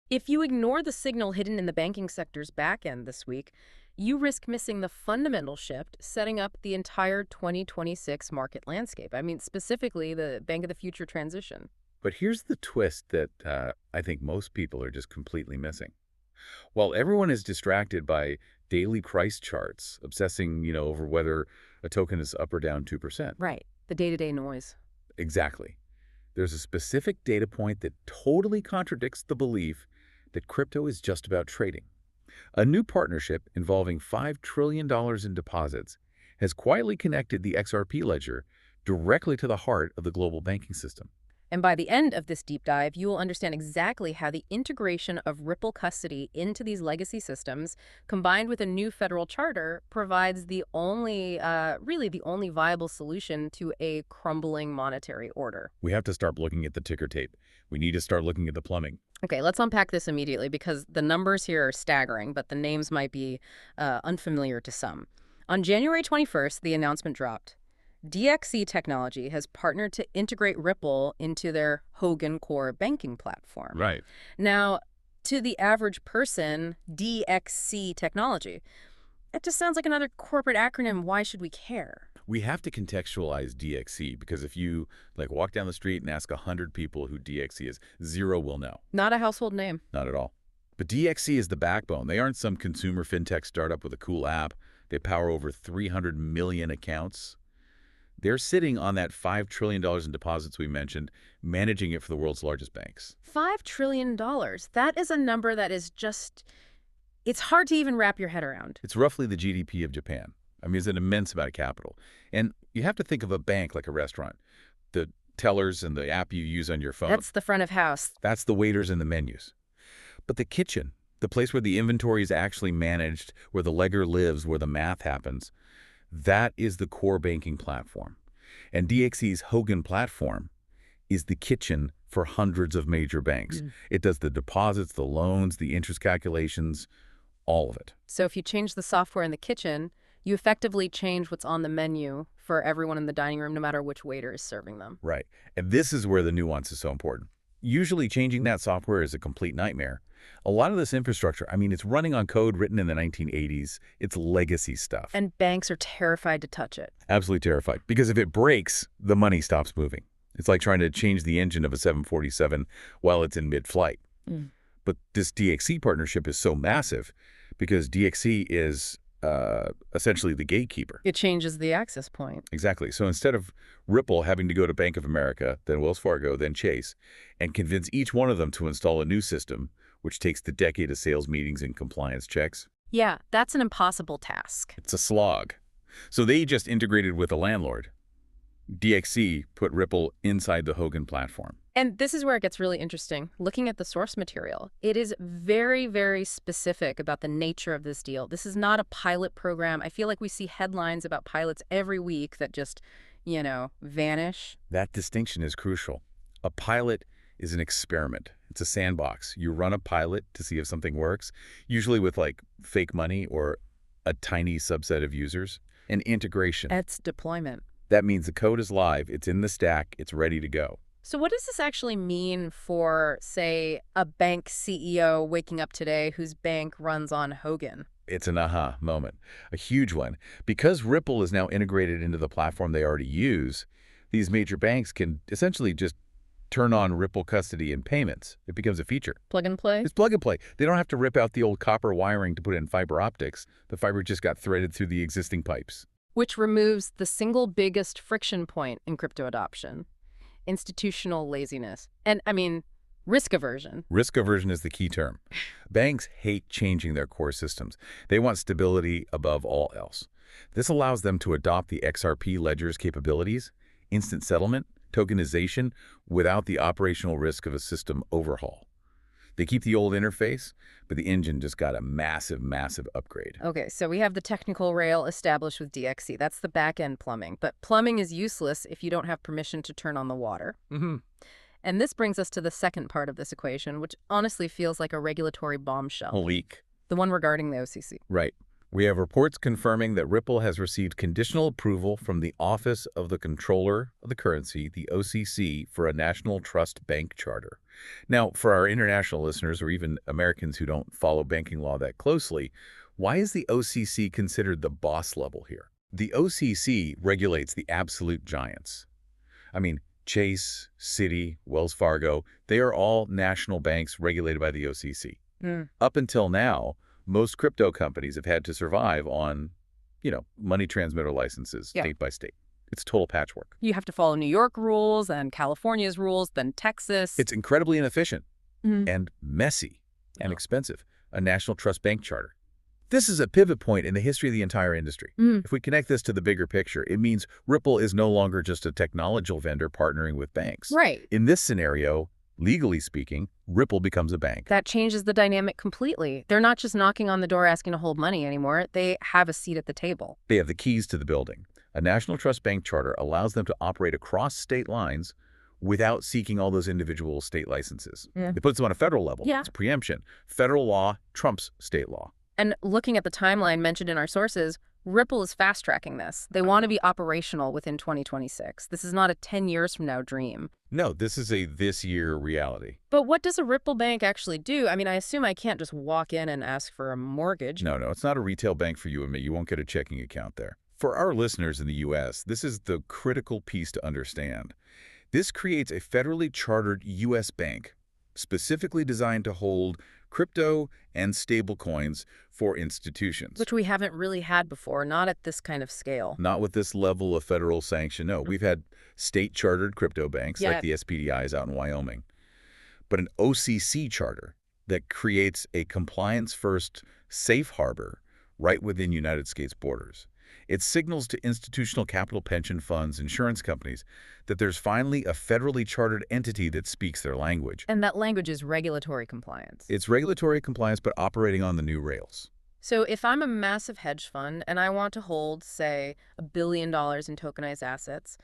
If you ignore the signal hidden in the banking sector's back end this week, you risk missing the fundamental shift setting up the entire 2026 market landscape. I mean, specifically the Bank of the Future transition. But here's the twist that I think most people are just completely missing. While everyone is distracted by daily price charts, obsessing, over whether a token is up or down 2%. Right. The day-to-day noise. Exactly. There's a specific data point that totally contradicts the belief that crypto is just about trading. A new partnership involving $5 trillion in deposits has quietly connected the XRP ledger directly to the heart of the global banking system. And by the end of this deep dive, you will understand exactly how the integration of Ripple custody into these legacy systems, combined with a new federal charter, provides the only, really the only viable solution to a crumbling monetary order. We have to start looking at the ticker tape. We need to start looking at the plumbing. Okay, let's unpack this immediately because the numbers here are staggering, but the names might be unfamiliar to some. On January 21st, the announcement dropped. DXC Technology has partnered to integrate Ripple into their Hogan core banking platform. Right. Now, to the average person, DXC Technology, it just sounds like another corporate acronym. Why should we care? We have to contextualize DXC because if you walk down the street and ask 100 people who DXC is, 0 will know. Not a household name. Not at all. But DXC is the backbone. They aren't some consumer fintech startup with a cool app. They power over 300 million accounts. They're sitting on that $5 trillion in deposits we mentioned, managing it for the world's largest banks. $5 trillion. That is a number that is just, it's hard to even wrap your head around. It's roughly the GDP of Japan. I mean, it's an immense amount of capital. And you have to think of a bank like a restaurant. The tellers and the app you use on your phone. That's the front of house. That's the waiters and the menus. But the kitchen, the place where the inventory is actually managed, where the ledger lives, where the math happens, that is the core banking platform. And DXC's Hogan platform is the kitchen for hundreds of major banks. It does the deposits, the loans, the interest calculations, all of it. So if you change the software in the kitchen, you effectively change what's on the menu for everyone in the dining room, no matter which waiter is serving them. Right. And this is where the nuance is so important. Usually changing that software is a complete nightmare. A lot of this infrastructure, I mean, it's running on code written in the 1980s. It's legacy stuff. And banks are terrified to touch it. Absolutely terrified. Because if it breaks, the money stops moving. It's like trying to change the engine of a 747 while it's in mid-flight. But this DXC partnership is so massive because DXC is essentially the gatekeeper. It changes the access point. Exactly. So instead of Ripple having to go to Bank of America, then Wells Fargo, then Chase, and convince each one of them to install a new system, which takes the decade of sales meetings and compliance checks. Yeah, that's an impossible task. It's a slog. So they just integrated with a landlord. DXC put Ripple inside the Hogan platform. And this is where it gets really interesting. Looking at the source material, it is very, very specific about the nature of this deal. This is not a pilot program. I feel like we see headlines about pilots every week that just, vanish. That distinction is crucial. A pilot is an experiment. It's a sandbox. You run a pilot to see if something works, usually with fake money or a tiny subset of users. An integration. It's deployment. That means the code is live, it's in the stack, it's ready to go. So what does this actually mean for, say, a bank CEO waking up today whose bank runs on Hogan? It's an aha moment, a huge one. Because Ripple is now integrated into the platform they already use, these major banks can essentially just turn on Ripple custody and payments. It becomes a feature. Plug and play? It's plug and play. They don't have to rip out the old copper wiring to put in fiber optics. The fiber just got threaded through the existing pipes. Which removes the single biggest friction point in crypto adoption: institutional laziness. And, risk aversion. Risk aversion is the key term. Banks hate changing their core systems. They want stability above all else. This allows them to adopt the XRP ledger's capabilities, instant settlement, tokenization, without the operational risk of a system overhaul. They keep the old interface, but the engine just got a massive, massive upgrade. Okay, so we have the technical rail established with DXC. That's the back-end plumbing. But plumbing is useless if you don't have permission to turn on the water. And this brings us to the second part of this equation, which honestly feels like a regulatory bombshell. A leak. The one regarding the OCC. Right. We have reports confirming that Ripple has received conditional approval from the Office of the Controller of the Currency, the OCC, for a National Trust Bank Charter. Now, for our international listeners or even Americans who don't follow banking law that closely, why is the OCC considered the boss level here? The OCC regulates the absolute giants. I mean, Chase, Citi, Wells Fargo, they are all national banks regulated by the OCC. Up until now, most crypto companies have had to survive on, money transmitter licenses Yeah. state by state. It's total patchwork. You have to follow New York rules and California's rules, then Texas. It's incredibly inefficient Mhm. and messy and Yeah. expensive. A national trust bank charter. This is a pivot point in the history of the entire industry. Mm. If we connect this to the bigger picture, it means Ripple is no longer just a technological vendor partnering with banks. Right. In this scenario, legally speaking, Ripple becomes a bank. That changes the dynamic completely. They're not just knocking on the door asking to hold money anymore. They have a seat at the table. They have the keys to the building. A national trust bank charter allows them to operate across state lines without seeking all those individual state licenses. Yeah. It puts them on a federal level. Yeah. It's preemption. Federal law trumps state law. And looking at the timeline mentioned in our sources, Ripple is fast-tracking this. They want to be operational within 2026. This is not a 10 years from now dream. No, this is a this-year reality. But what does a Ripple bank actually do? I mean, I assume I can't just walk in and ask for a mortgage. No, it's not a retail bank for you and me. You won't get a checking account there. For our listeners in the U.S., this is the critical piece to understand. This creates a federally chartered U.S. bank specifically designed to hold crypto and stablecoins for institutions. Which we haven't really had before, not at this kind of scale. Not with this level of federal sanction. No, we've had state-chartered crypto banks like the SPDIs out in Wyoming. But an OCC charter that creates a compliance-first safe harbor right within United States borders. It signals to institutional capital pension funds, insurance companies, that there's finally a federally chartered entity that speaks their language. And that language is regulatory compliance. It's regulatory compliance, but operating on the new rails. So if I'm a massive hedge fund and I want to hold, say, $1 billion in tokenized assets,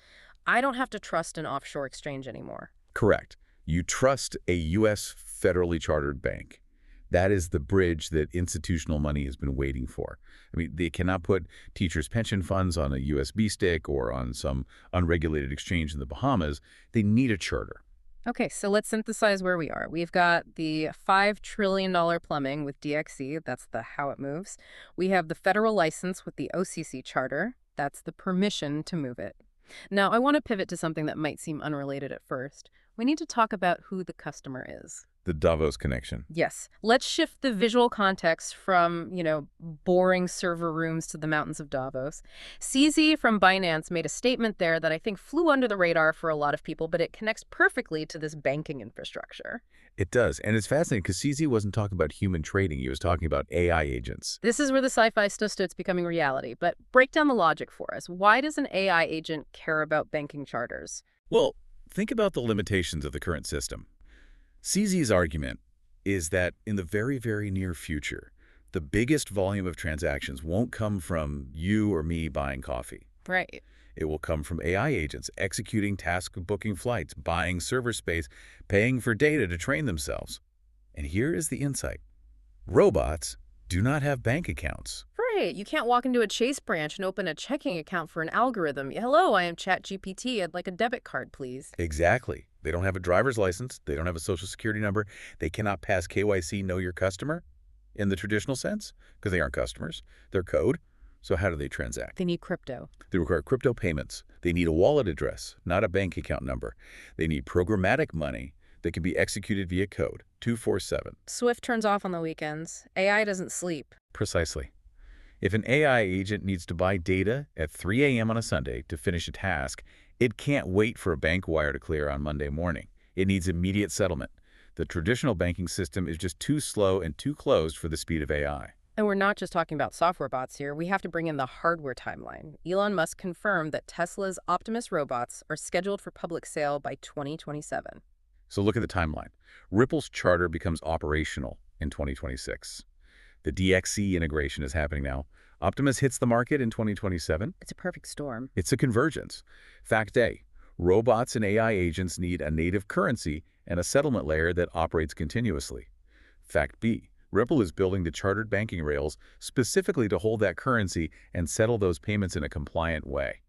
I don't have to trust an offshore exchange anymore. Correct. You trust a U.S. federally chartered bank. That is the bridge that institutional money has been waiting for. I mean, they cannot put teachers' pension funds on a USB stick or on some unregulated exchange in the Bahamas. They need a charter. Okay, so let's synthesize where we are. We've got the $5 trillion plumbing with DXC. That's the how it moves. We have the federal license with the OCC charter. That's the permission to move it. Now, I want to pivot to something that might seem unrelated at first. We need to talk about who the customer is. The Davos connection. Yes. Let's shift the visual context from, boring server rooms to the mountains of Davos. CZ from Binance made a statement there that I think flew under the radar for a lot of people, but it connects perfectly to this banking infrastructure. It does. And it's fascinating because CZ wasn't talking about human trading. He was talking about AI agents. This is where the sci-fi stuff starts becoming reality. But break down the logic for us. Why does an AI agent care about banking charters? Well, think about the limitations of the current system. CZ's argument is that in the very, very near future, the biggest volume of transactions won't come from you or me buying coffee. Right. It will come from AI agents executing tasks of booking flights, buying server space, paying for data to train themselves. And here is the insight. Robots do not have bank accounts. Right. You can't walk into a Chase branch and open a checking account for an algorithm. Hello, I am ChatGPT. I'd like a debit card, please. Exactly. They don't have a driver's license. They don't have a social security number. They cannot pass KYC, know your customer, in the traditional sense, because they aren't customers. They're code. So how do they transact? They need crypto. They require crypto payments. They need a wallet address, not a bank account number. They need programmatic money that can be executed via code, 247. Swift turns off on the weekends. AI doesn't sleep. Precisely. If an AI agent needs to buy data at 3 a.m. on a Sunday to finish a task, it can't wait for a bank wire to clear on Monday morning. It needs immediate settlement. The traditional banking system is just too slow and too closed for the speed of AI. And we're not just talking about software bots here. We have to bring in the hardware timeline. Elon Musk confirmed that Tesla's Optimus robots are scheduled for public sale by 2027. So look at the timeline. Ripple's charter becomes operational in 2026. The DXC integration is happening now. Optimus hits the market in 2027. It's a perfect storm. It's a convergence. Fact A, robots and AI agents need a native currency and a settlement layer that operates continuously. Fact B, Ripple is building the chartered banking rails specifically to hold that currency and settle those payments in a compliant way.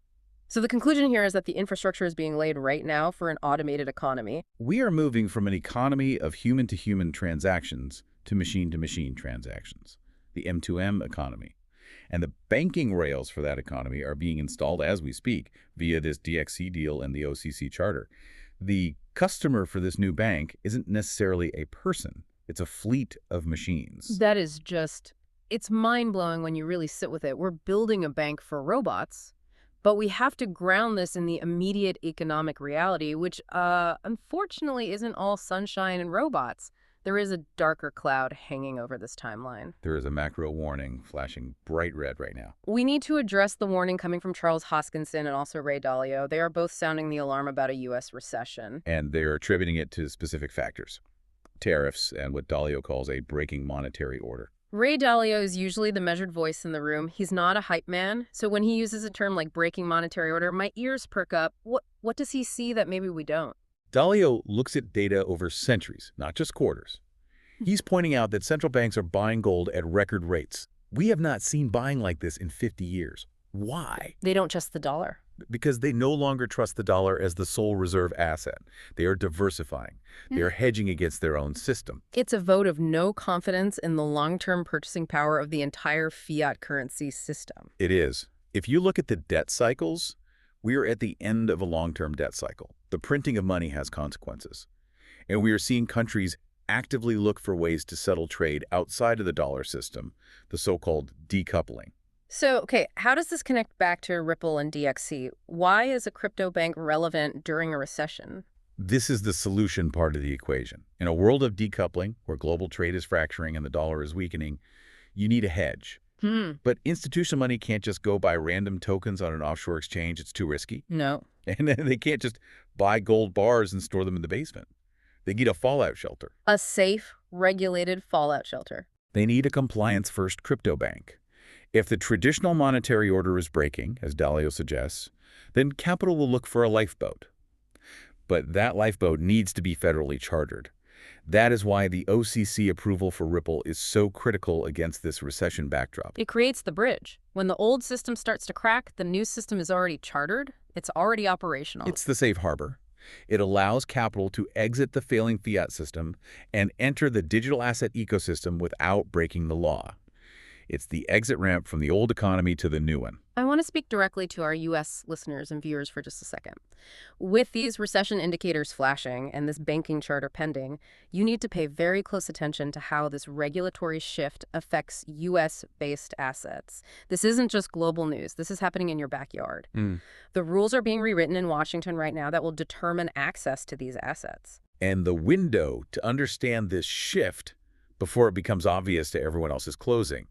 So the conclusion here is that the infrastructure is being laid right now for an automated economy. We are moving from an economy of human-to-human transactions to machine-to-machine transactions, the M2M economy. And the banking rails for that economy are being installed as we speak via this DXC deal and the OCC charter. The customer for this new bank isn't necessarily a person. It's a fleet of machines. That is just, it's mind-blowing when you really sit with it. We're building a bank for robots, but we have to ground this in the immediate economic reality, which unfortunately isn't all sunshine and robots. There is a darker cloud hanging over this timeline. There is a macro warning flashing bright red right now. We need to address the warning coming from Charles Hoskinson and also Ray Dalio. They are both sounding the alarm about a U.S. recession. And they're attributing it to specific factors. Tariffs and what Dalio calls a breaking monetary order. Ray Dalio is usually the measured voice in the room. He's not a hype man, so when he uses a term like breaking monetary order, my ears perk up. What does he see that maybe we don't? Dalio looks at data over centuries, not just quarters. He's pointing out that central banks are buying gold at record rates. We have not seen buying like this in 50 years. Why? They don't trust the dollar. Because they no longer trust the dollar as the sole reserve asset. They are diversifying. They are hedging against their own system. It's a vote of no confidence in the long-term purchasing power of the entire fiat currency system. It is. If you look at the debt cycles, we are at the end of a long-term debt cycle. The printing of money has consequences. And we are seeing countries actively look for ways to settle trade outside of the dollar system, the so-called decoupling. So, okay, how does this connect back to Ripple and DXC? Why is a crypto bank relevant during a recession? This is the solution part of the equation. In a world of decoupling, where global trade is fracturing and the dollar is weakening, you need a hedge. But institutional money can't just go buy random tokens on an offshore exchange. It's too risky. No. And they can't just buy gold bars and store them in the basement. They need a fallout shelter. A safe, regulated fallout shelter. They need a compliance-first crypto bank. If the traditional monetary order is breaking, as Dalio suggests, then capital will look for a lifeboat. But that lifeboat needs to be federally chartered. That is why the OCC approval for Ripple is so critical against this recession backdrop. It creates the bridge. When the old system starts to crack, the new system is already chartered. It's already operational. It's the safe harbor. It allows capital to exit the failing fiat system and enter the digital asset ecosystem without breaking the law. It's the exit ramp from the old economy to the new one. I want to speak directly to our U.S. listeners and viewers for just a second. With these recession indicators flashing and this banking charter pending, you need to pay very close attention to how this regulatory shift affects U.S.-based assets. This isn't just global news. This is happening in your backyard. The rules are being rewritten in Washington right now that will determine access to these assets. And the window to understand this shift before it becomes obvious to everyone else is closing.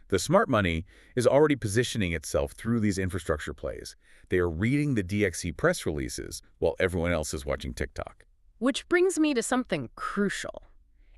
The smart money is already positioning itself through these infrastructure plays. They are reading the DXC press releases while everyone else is watching TikTok. Which brings me to something crucial.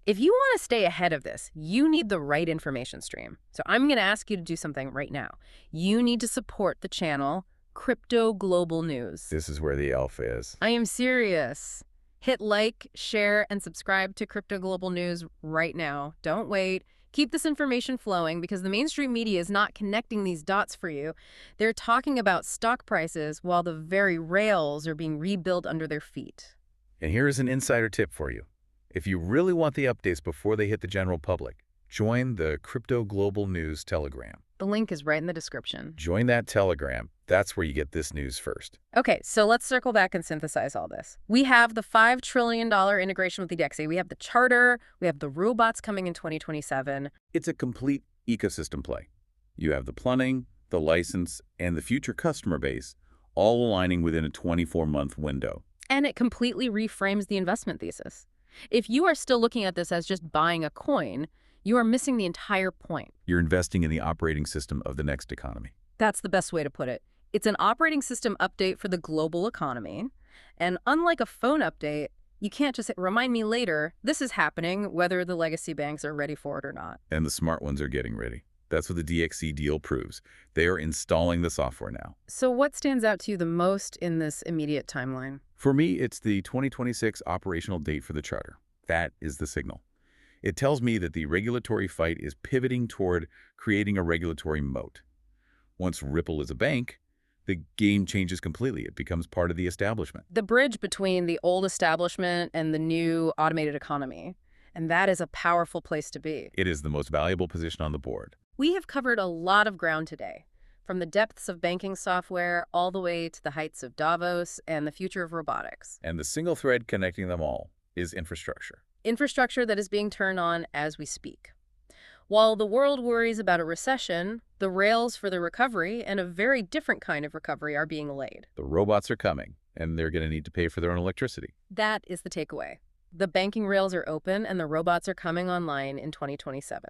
If you want to stay ahead of this, you need the right information stream. So I'm going to ask you to do something right now. You need to support the channel Crypto Global News. This is where the alpha is. I am serious. Hit like, share, and subscribe to Crypto Global News right now. Don't wait. Keep this information flowing because the mainstream media is not connecting these dots for you. They're talking about stock prices while the very rails are being rebuilt under their feet. And here is an insider tip for you. If you really want the updates before they hit the general public, join the Crypto Global News Telegram. The link is right in the description. Join that Telegram. That's where you get this news first. Okay, so let's circle back and synthesize all this. We have the $5 trillion integration with the DXC. We have the charter. We have the robots coming in 2027. It's a complete ecosystem play. You have the plumbing, the license, and the future customer base all aligning within a 24-month window. And it completely reframes the investment thesis. If you are still looking at this as just buying a coin, you are missing the entire point. You're investing in the operating system of the next economy. That's the best way to put it. It's an operating system update for the global economy. And unlike a phone update, you can't just say, remind me later, this is happening, whether the legacy banks are ready for it or not. And the smart ones are getting ready. That's what the DXC deal proves. They are installing the software now. So what stands out to you the most in this immediate timeline? For me, it's the 2026 operational date for the charter. That is the signal. It tells me that the regulatory fight is pivoting toward creating a regulatory moat. Once Ripple is a bank, The game changes completely. It becomes part of the establishment. The bridge between the old establishment and the new automated economy. And that is a powerful place to be. It is the most valuable position on the board. We have covered a lot of ground today, from the depths of banking software all the way to the heights of Davos and the future of robotics. And the single thread connecting them all is infrastructure. Infrastructure that is being turned on as we speak. While the world worries about a recession, the rails for the recovery, and a very different kind of recovery, are being laid. The robots are coming, and they're going to need to pay for their own electricity. That is the takeaway. The banking rails are open, and the robots are coming online in 2027.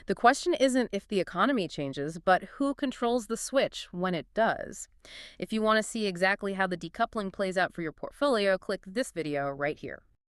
The question isn't if the economy changes, but who controls the switch when it does. If you want to see exactly how the decoupling plays out for your portfolio, click this video right here.